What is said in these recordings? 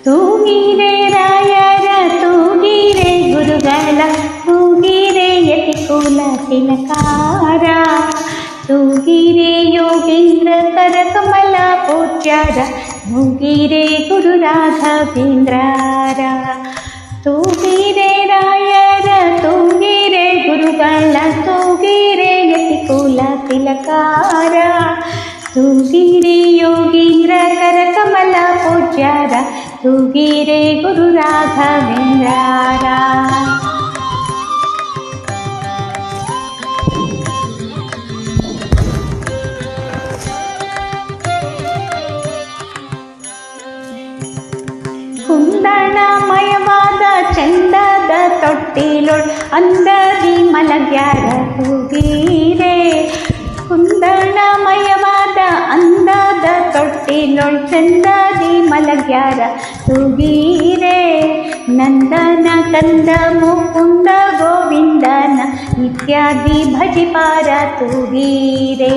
ತೂಗಿರೆ ರಾಯರ ತೂಗಿರೆ ಗುರುಗಳ ತೂಗಿರೆ ಯತಿಕುಲ ತಿಲಕಾರ ತೂಗಿರೆ ಯೋಗೀಂದ್ರ ಕರಕಮಲ ಪೂಜ್ಯರ ತೂಗಿರೆ ಗುರು ರಾಘವೇಂದ್ರರ ತೂಗಿರೆ ರಾಯರ ತೂಗಿರೆ ಗುರುಗಳ ತೂಗಿರೆ ಯತಿಕುಲ ತಿಲಕಾರ ತೂಗಿರೆ ಯೋಗೀಂದ್ರ ಕರಕಮಲ ಪೂಜ್ಯರ ತೂಗಿರೆ ಗುರು ರಾಘವೇಂದ್ರರ ಕುಂದಣಮಯವಾದ ಚಂದದ ತೊಟ್ಟಿಲೊಳ್ ಅಂದದಿ ಮಲಗ್ಯಾರ ತೂಗಿರೆ ಕುಂದಣಮಯವಾದ ಅಂದದ ತೊಟ್ಟಿಲೊಳ್ ಚಂದದಿ ಮಲಗ್ಯಾರ ತೂಗಿರೆ ನಂದನ ಕಂದ ಮುಕುಂದ ಗೋವಿಂದನ ಇತ್ಯಾದಿ ಭಜಿಪಾರ ತೂಗಿರೆ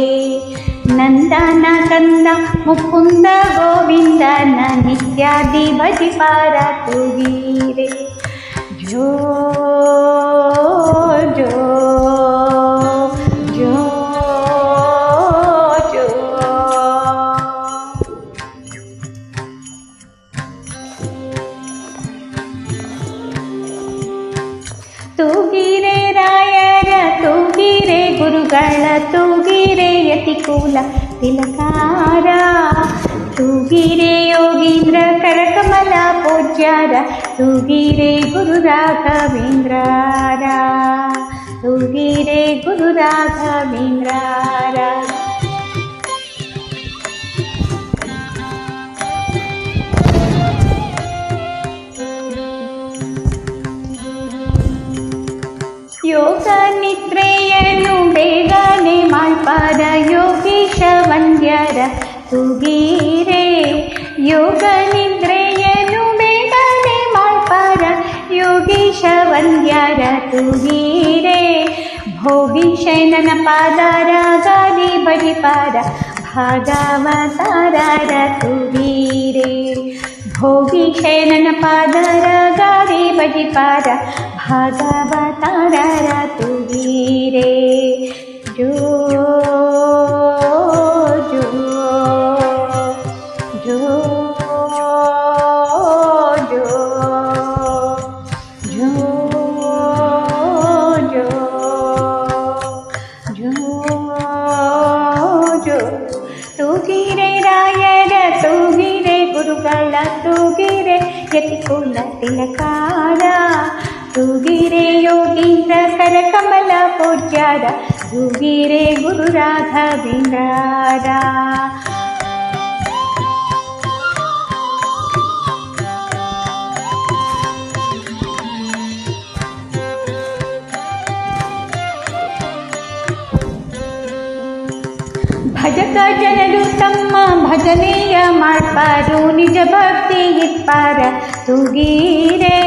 ನಂದನ ಕಂದ ಮುಕುಂದ ಗೋವಿಂದನ ನಿತ್ಯಾದಿ ಭಜಿಪಾರ ತೂಗಿರೆ ಜೋ ಜೋ ಜೋ ಜೋ ತೂಗಿರೆ ರಾಯರ ತೂಗಿರೆ ಗುರುಗಳ ತೂಗಿರೆ ಯತಿಕುಲ ತಿಲಕಾರ ತೂಗಿರೆ ಯೋಗೀಂದ್ರ ಕರಕಮಲ ಪೂಜ್ಯರ ತೂಗಿರೆ ಗುರು ರಾಘವೇಂದ್ರರ ತೂಗಿರೆ ಗುರು ರಾಘವೇಂದ್ರರ ಯೋಗ ನಿದ್ರೆಯನ್ನು ಬೇಗನೆ ಮಾಡ್ಪಾರ ಯೋಗೀಶ ವಂದ್ಯರ ತೂಗಿರೆ ಯೋಗ ನಿದ್ರೆಯನ್ನು ಬೇಗನೆ ಮಾಡ್ಪಾರ ಯೋಗೀಶ ವಂದ್ಯರ ತೂಗಿರೆ ಭೋಗೀಶನನ ಪಾದಾರ ಗಾದಿ ಬಡಿಪಾರ ಭಾಗವತಾರರ ತೂಗಿರೆ ಭೋಗೀಶನನ ಪಾದರ ಗಾದಿ ಬಡಿಪಾರ ಭಾಗವತಾರರ ತೂಗಿರೆ ಜೋ ಜೋ ಜೋ ಜೋ ಜೋ ಜೋ ಜೋ ಜೋ ತೂಗಿರೆ ರಾಯರ ತೂಗಿರೆ ಗುರುಗಳ ತೂಗಿರೆ ಯತಿಕುಲ ತಿಲಕಾರ ತೂಗಿರೆ ಯೋಗೀಂದ್ರ ಕರಕಮಲ ಪೂಜ್ಯರ ತೂಗಿರೆ ಗುರು ರಾಘವೇಂದ್ರರ ಭಜಕ ಜನರು ತಮ್ಮ ಭಜನೆಯ ಮಾಡ್ಪಾರು ನಿಜ ಭಕ್ತಿ ಇಟ್ಪಾರ ತೂಗಿರೆ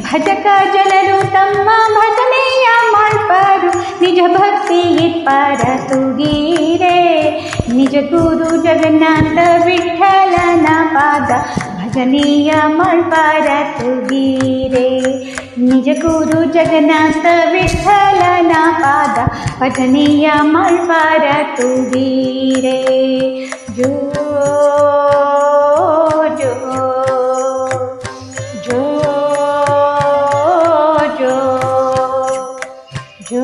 ಭಜಕ ಜನರು ತಮ್ಮ ಭಜನೆಯ ಮಾಡ್ಪಾರು ನಿಜ ಭಕ್ತಿ ಇಟ್ಪಾರ ತೂಗಿರೆ ನಿಜ ಗುರು ಜಗನ್ನಾಥ ವಿಠಲನ ಪಾದ ಭಜನೆಯ ಮಾಡ್ಪಾರ ತೂಗಿರೆ ನಿಜ ಗುರು ಜಗನ್ನಾಥ ವಿಠಲನ ಪಾದ ಭಜನೆಯ ಮಾಡ್ಪಾರ ತೂಗಿರೆ ಜೋ ಜೋ ಜೋ ಜೋ ಜೋ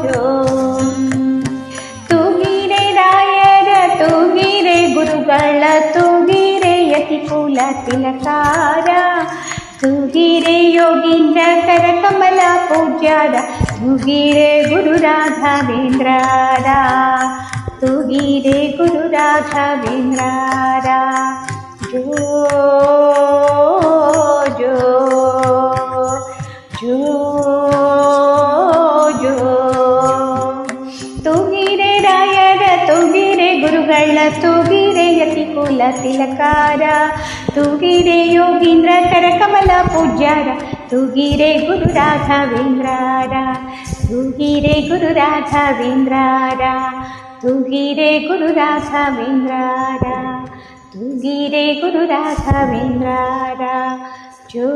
ಜೋ ತೂಗಿರೆ ರಾಯರ ತೂಗಿರೆ ಗುರುಗಳ ತೂಗಿರೆ ಯತಿಕುಲ ತಿಲಕಾರ ತೂಗಿರೆ ಯೋಗೀಂದ್ರ ಕರಕಮಲ ಪೂಜ್ಯರ ತೂಗಿರೆ ಗುರು ರಾಘವೇಂದ್ರರ ತೂಗಿರೆ ಗುರು ರಾಘವೇಂದ್ರರ ಜೋ ಜೋ ಜೋ ಜೋ ತೂಗಿರೆ ರಾಯರ ತೂಗಿರೆ ಗುರುಗಳ ತೂಗಿರೆ ಯತಿಕುಲ ತಿಲಕಾರ ತೂಗಿರೆ ಯೋಗೀಂದ್ರ ಕರಕಮಲ ಪೂಜ್ಯರ ತೂಗಿರೆ ಗುರು ರಾಘವೇಂದ್ರರ ತೂಗಿರೆ ಗುರು ರಾಘವೇಂದ್ರರ ತೂಗಿರೆ ಗುರು ರಾಘವೇಂದ್ರರ ತೂಗಿರೆ ಗುರು ರಾಘವೇಂದ್ರರ ಜೋ